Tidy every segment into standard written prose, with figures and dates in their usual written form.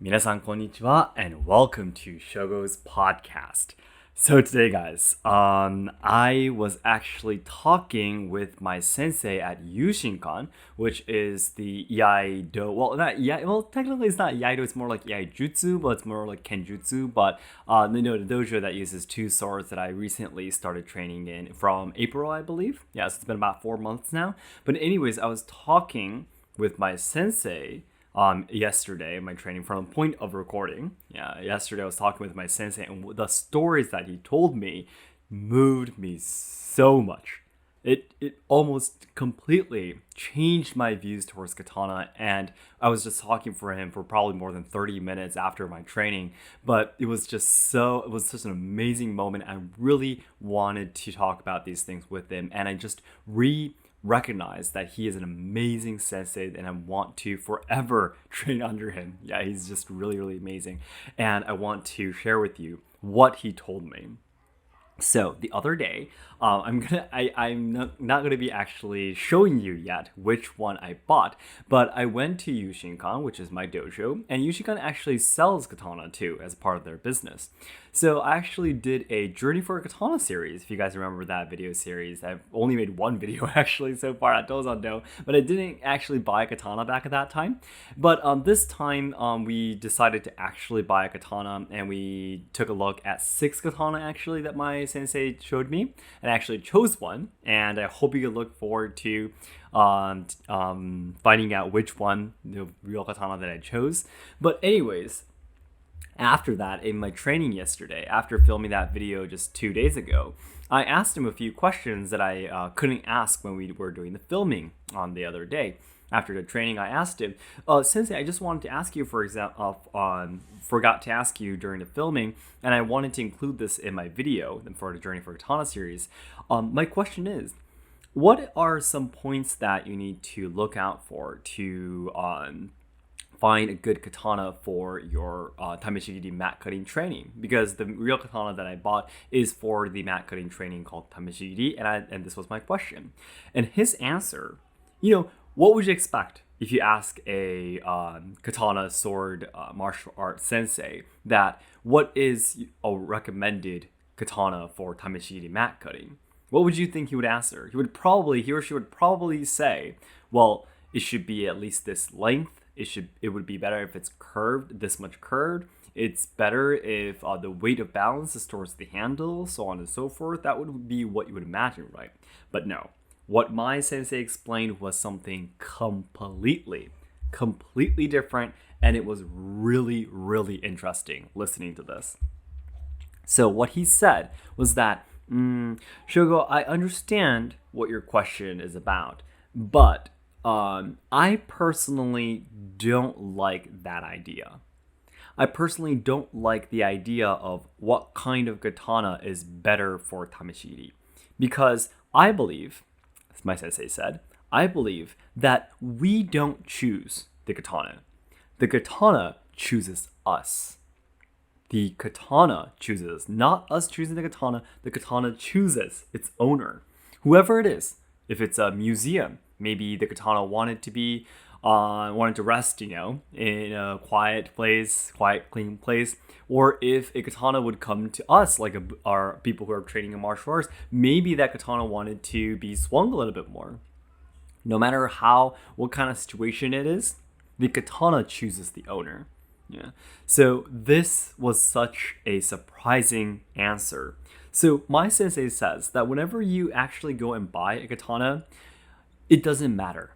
皆さんこんにちは and welcome to Shogo's podcast. So today, guys, I was actually talking with my sensei at Yushinkan, which is the Iaido. Well, not Iai. Well, technically it's not Iaido. It's more like Iaijutsu, but it's more like Kenjutsu. But the dojo that uses two swords that I recently started training in from April, I believe. Yeah, so it's been about 4 months now. But anyways, I was talking with my sensei yesterday, my training from the point of recording. Yeah, yesterday I was talking with my sensei, and the stories that he told me moved me so much. It almost completely changed my views towards katana, and I was just talking for him for probably more than 30 minutes after my training. But it was such an amazing moment. I really wanted to talk about these things with him, and I just recognize that he is an amazing sensei and I want to forever train under him. Yeah, he's just really, really amazing. And I want to share with you what he told me. So the other day, I'm not gonna be actually showing you yet which one I bought, but I went to Yushinkan, which is my dojo, and Yushinkan actually sells katana too as part of their business. So I actually did a Journey for a Katana series. If you guys remember that video series, I've only made one video actually so far at Dozando, but I didn't actually buy a katana back at that time. But this time we decided to actually buy a katana, and we took a look at 6 katana actually that my sensei showed me, and I actually chose one, and I hope you can look forward to finding out which one, the real katana that I chose. But anyways, after that, in my training yesterday, after filming that video just 2 days ago, I asked him a few questions that I couldn't ask when we were doing the filming on the other day. After the training, I asked him, Sensei, I just wanted to ask you, for example, forgot to ask you during the filming, and I wanted to include this in my video for the Journey for Katana series. My question is, what are some points that you need to look out for to find a good katana for your tameshigiri mat cutting training? Because the real katana that I bought is for the mat cutting training called tameshigiri, and this was my question. And his answer, what would you expect if you ask a katana sword martial arts sensei that what is a recommended katana for tameshigiri mat cutting? What would you think he would answer? He or she would probably say, well, it should be at least this length. It would be better if it's curved, this much curved. It's better if the weight of balance is towards the handle, so on and so forth. That would be what you would imagine, right? But no. What my sensei explained was something completely different, and it was really, really interesting listening to this. So what he said was that, Shogo, I understand what your question is about, but I personally don't like that idea. I personally don't like the idea of what kind of katana is better for tameshigiri, because I believe, as my sensei said, I believe that we don't choose the katana. The katana chooses us. The katana chooses us, not us choosing the katana. The katana chooses its owner, whoever it is. If it's a museum, maybe the katana wanted to rest, in a quiet place, quiet, clean place. Or if a katana would come to us, like our people who are training in martial arts, maybe that katana wanted to be swung a little bit more. No matter what kind of situation it is, the katana chooses the owner. Yeah. So this was such a surprising answer. So my sensei says that whenever you actually go and buy a katana, it doesn't matter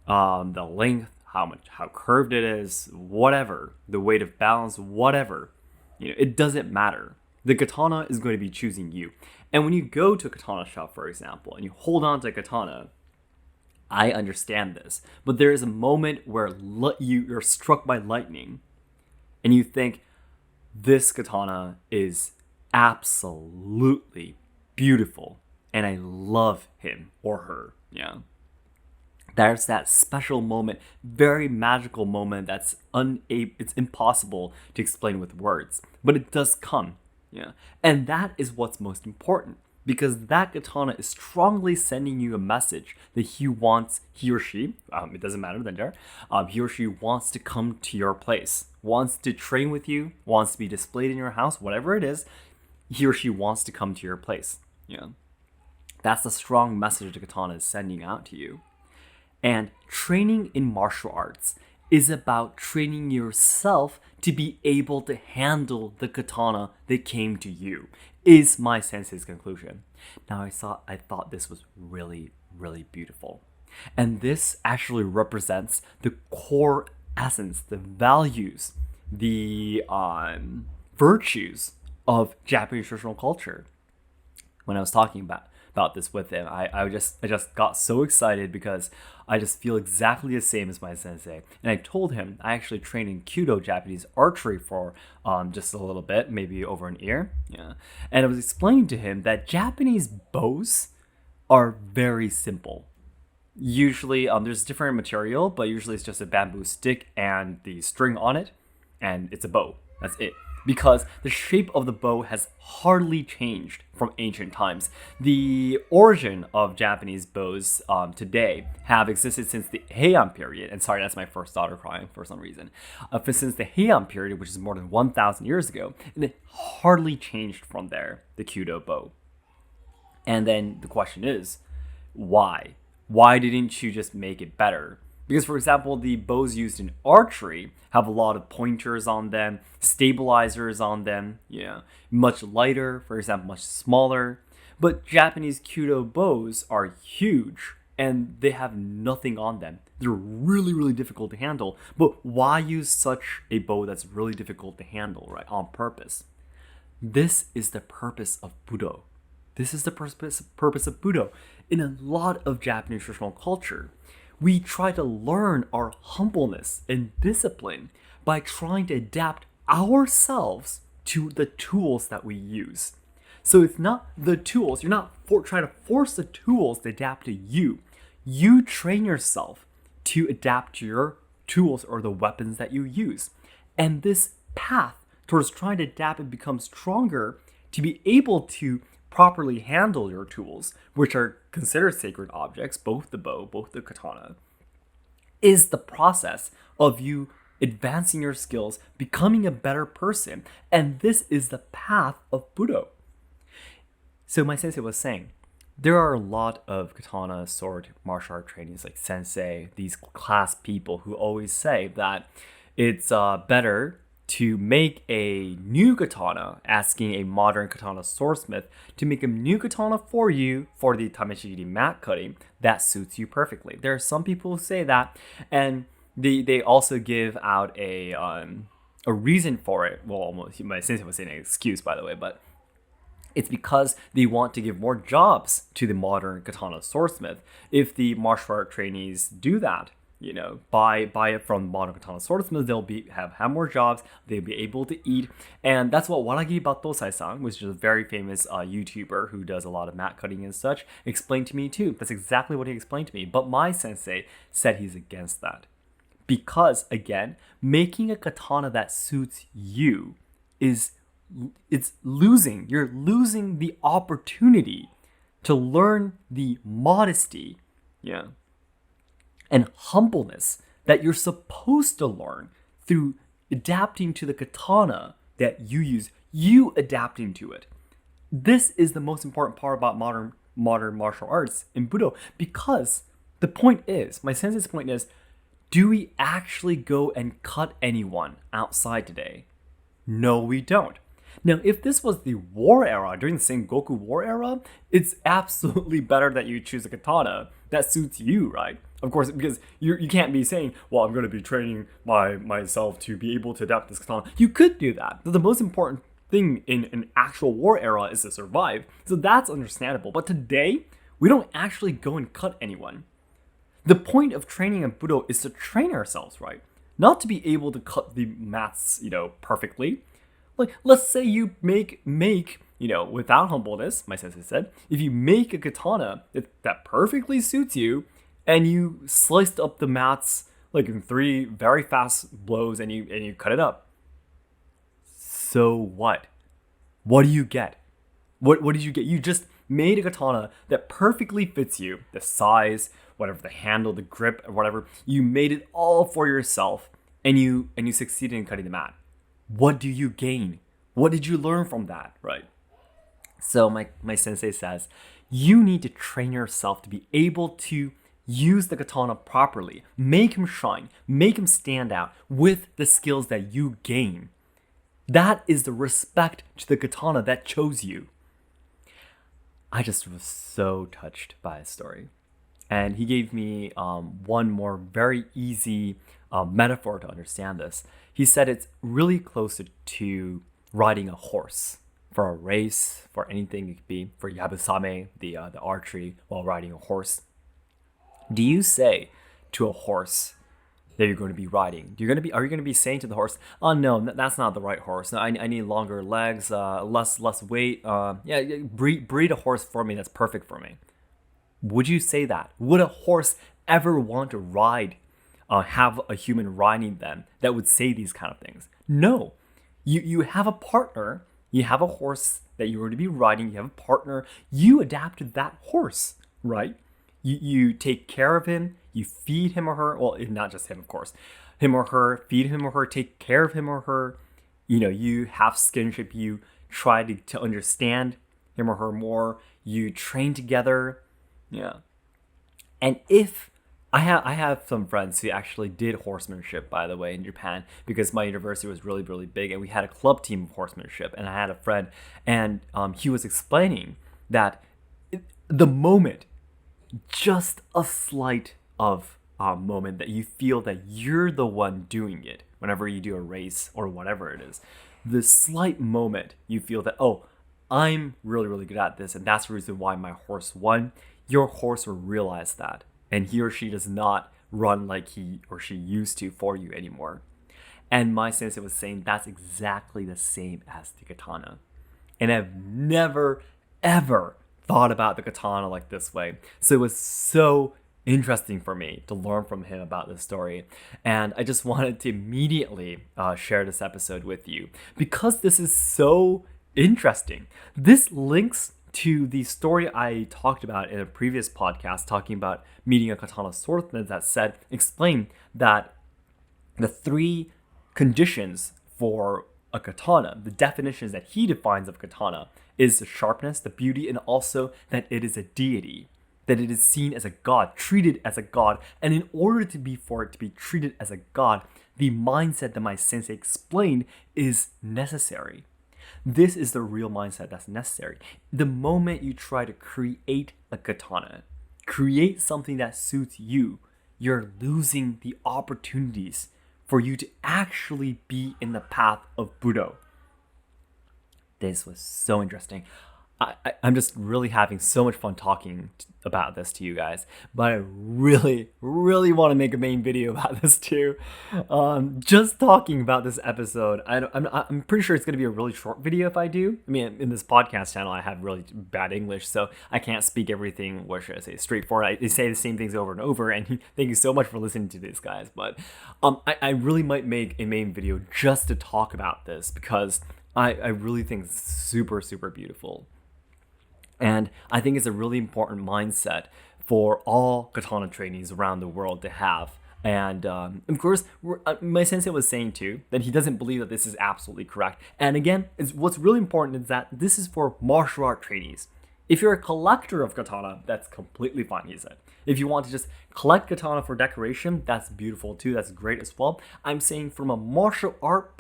the length, how curved it is, whatever, the weight of balance, whatever, it doesn't matter. The katana is going to be choosing you. And when you go to a katana shop, for example, and you hold on to a katana, I understand this, but there is a moment where you're struck by lightning, and you think, this katana is absolutely beautiful, and I love him or her. Yeah. There's that special moment, very magical moment that's it's impossible to explain with words, but it does come. Yeah. And that is what's most important. because that katana is strongly sending you a message that he or she, it doesn't matter the gender, he or she wants to come to your place, wants to train with you, wants to be displayed in your house, whatever it is, he or she wants to come to your place. Yeah. That's the strong message the katana is sending out to you. And training in martial arts is about training yourself to be able to handle the katana that came to you, is my sensei's conclusion. Now I thought this was really, really beautiful. And this actually represents the core essence, the values, the virtues of Japanese traditional culture. When I was talking about this with him, I just got so excited because I just feel exactly the same as my sensei. And I told him I actually trained in Kyoto Japanese archery for just a little bit, maybe over an year. Yeah. And I was explaining to him that Japanese bows are very simple. Usually there's different material, but usually it's just a bamboo stick and the string on it, and it's a bow. That's it. Because the shape of the bow has hardly changed from ancient times. The origin of Japanese bows today have existed since the Heian period. And sorry, that's my first daughter crying for some reason. Since the Heian period, which is more than 1,000 years ago, and it hardly changed from there, the Kyudo bow. And then the question is, why? Why didn't you just make it better? Because, for example, the bows used in archery have a lot of pointers on them, stabilizers on them, much lighter, for example, much smaller. But Japanese Kyudo bows are huge, and they have nothing on them. They're really, really difficult to handle. But why use such a bow that's really difficult to handle, right, on purpose? This is the purpose of Budo. This is the purpose of Budo. In a lot of Japanese traditional culture, we try to learn our humbleness and discipline by trying to adapt ourselves to the tools that we use. So it's not the tools, you're not trying to force the tools to adapt to you. You train yourself to adapt to your tools or the weapons that you use. And this path towards trying to adapt and become stronger to be able to properly handle your tools, which are considered sacred objects, both the bow, both the katana, is the process of you advancing your skills, becoming a better person. And this is the path of Budo. So my sensei was saying, there are a lot of katana, sword, martial art trainees like sensei, these class people who always say that it's better to make a new katana, asking a modern katana swordsmith to make a new katana for you for the tameshigiri mat cutting that suits you perfectly. There are some people who say that, and they also give out a reason for it. Well, almost, my sensei was saying an excuse, by the way, but it's because they want to give more jobs to the modern katana swordsmith. If the martial art trainees do that, buy it from modern katana swordsmiths, they'll have more jobs, they'll be able to eat. And that's what Waragi Batosai-san, which is a very famous YouTuber who does a lot of mat cutting and such, explained to me too. That's exactly what he explained to me. But my sensei said he's against that. Because, again, making a katana that suits you you're losing the opportunity to learn the modesty, and humbleness that you're supposed to learn through adapting to the katana that you use, you adapting to it. This is the most important part about modern martial arts in Budo, because the point is, my sensei's point is, do we actually go and cut anyone outside today? No, we don't. Now, if this was the war era, during the Sengoku war era, it's absolutely better that you choose a katana that suits you, right? Of course, because you can't be saying, well, I'm going to be training myself to be able to adapt this katana. You could do that. But the most important thing in an actual war era is to survive. So that's understandable. But today, we don't actually go and cut anyone. The point of training in Budo is to train ourselves, right? Not to be able to cut the mats, perfectly. Like, let's say you make, without humbleness, my sensei said, if you make a katana that perfectly suits you, and you sliced up the mats like in 3 very fast blows, and you cut it up. So what? What do you get? What did you get? You just made a katana that perfectly fits you, the size, whatever, the handle, the grip, or whatever. You made it all for yourself, and you succeeded in cutting the mat. What do you gain? What did you learn from that, right? So my sensei says, you need to train yourself to be able to use the katana properly, make him shine, make him stand out with the skills that you gain. That is the respect to the katana that chose you. I just was so touched by his story. And he gave me one more very easy metaphor to understand this. He said it's really close to riding a horse. For a race, for anything, it could be for yabusame, the archery, while riding a horse. Do you say to a horse that you're going to be riding? Are you going to be saying to the horse, "Oh no, that's not the right horse. No, I need longer legs, less weight. Breed a horse for me that's perfect for me." Would you say that? Would a horse ever want to ride, have a human riding them that would say these kind of things? No. You have a partner. You have a horse that you're going to be riding. You have a partner. You adapt to that horse, right? You take care of him. You feed him or her. Well, not just him, of course. Him or her. Feed him or her. Take care of him or her. You have skinship. You try to understand him or her more. You train together. Yeah. And if I have some friends who actually did horsemanship, by the way, in Japan, because my university was really, really big, and we had a club team of horsemanship. And I had a friend, and he was explaining that the moment, just a slight of moment that you feel that you're the one doing it, whenever you do a race or whatever it is, the slight moment you feel that, oh, I'm really, really good at this, and that's the reason why my horse won. Your horse will realize that. And he or she does not run like he or she used to for you anymore. And my sensei was saying that's exactly the same as the katana. And I've never, ever thought about the katana like this way. So it was so interesting for me to learn from him about this story. And I just wanted to immediately share this episode with you because this is so interesting. This links to the story I talked about in a previous podcast, talking about meeting a katana swordsman that explained that the 3 conditions for a katana, the definitions that he defines of katana, is the sharpness, the beauty, and also that it is a deity, that it is seen as a god, treated as a god. And in order for it to be treated as a god, the mindset that my sensei explained is necessary. This is the real mindset that's necessary. The moment you try to create a katana, create something that suits you, you're losing the opportunities for you to actually be in the path of Budo. This was so interesting. I'm just really having so much fun talking about this to you guys, but I really, really want to make a main video about this too. Just talking about this episode, I'm pretty sure it's going to be a really short video if I do. I mean, in this podcast channel, I have really bad English, so I can't speak everything, what should I say, straightforward. I say the same things over and over, and thank you so much for listening to this, guys. But I really might make a main video just to talk about this because I really think it's super, super beautiful. And I think it's a really important mindset for all katana trainees around the world to have. And of course, my sensei was saying too that he doesn't believe that this is absolutely correct. And again, what's really important is that this is for martial art trainees. If you're a collector of katana, that's completely fine, he said. If you want to just collect katana for decoration, that's beautiful too. That's great as well. I'm saying from a martial art,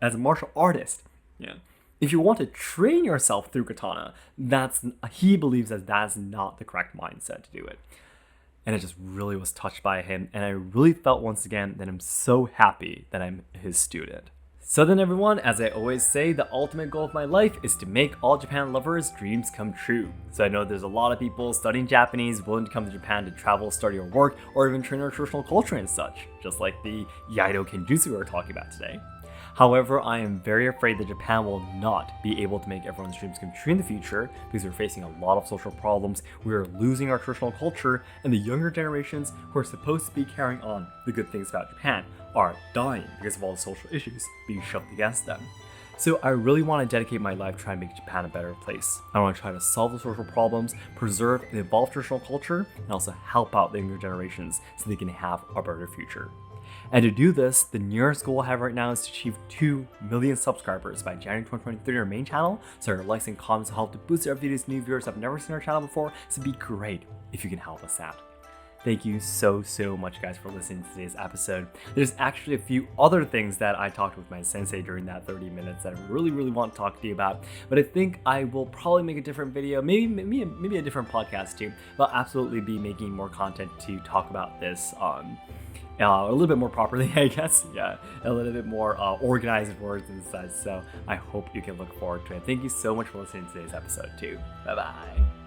as a martial artist, yeah. If you want to train yourself through katana, he believes that that's not the correct mindset to do it. And I just really was touched by him, and I really felt once again that I'm so happy that I'm his student. So then everyone, as I always say, the ultimate goal of my life is to make all Japan lovers' dreams come true. So I know there's a lot of people studying Japanese, willing to come to Japan to travel, study or work, or even train our traditional culture and such, just like the Yaido Kenjutsu we were talking about today. However, I am very afraid that Japan will not be able to make everyone's dreams come true in the future because we're facing a lot of social problems, we are losing our traditional culture, and the younger generations who are supposed to be carrying on the good things about Japan are dying because of all the social issues being shoved against them. So I really want to dedicate my life trying to make Japan a better place. I want to try to solve the social problems, preserve and evolve traditional culture, and also help out the younger generations so they can have a better future. And to do this, the nearest goal I have right now is to achieve 2 million subscribers by January 2023 on our main channel. So your likes and comments will help to boost our videos to new viewers who have never seen our channel before. So it'd be great if you can help us out. Thank you so much, guys, for listening to today's episode. There's actually a few other things that I talked with my sensei during that 30 minutes that I really want to talk to you about, but I think I will probably make a different video, maybe a different podcast too, but I'll absolutely be making more content to talk about this a little bit more properly, I guess. Yeah, a little bit more organized words and such. So I hope you can look forward to it. Thank you so much for listening to today's episode too. Bye-bye.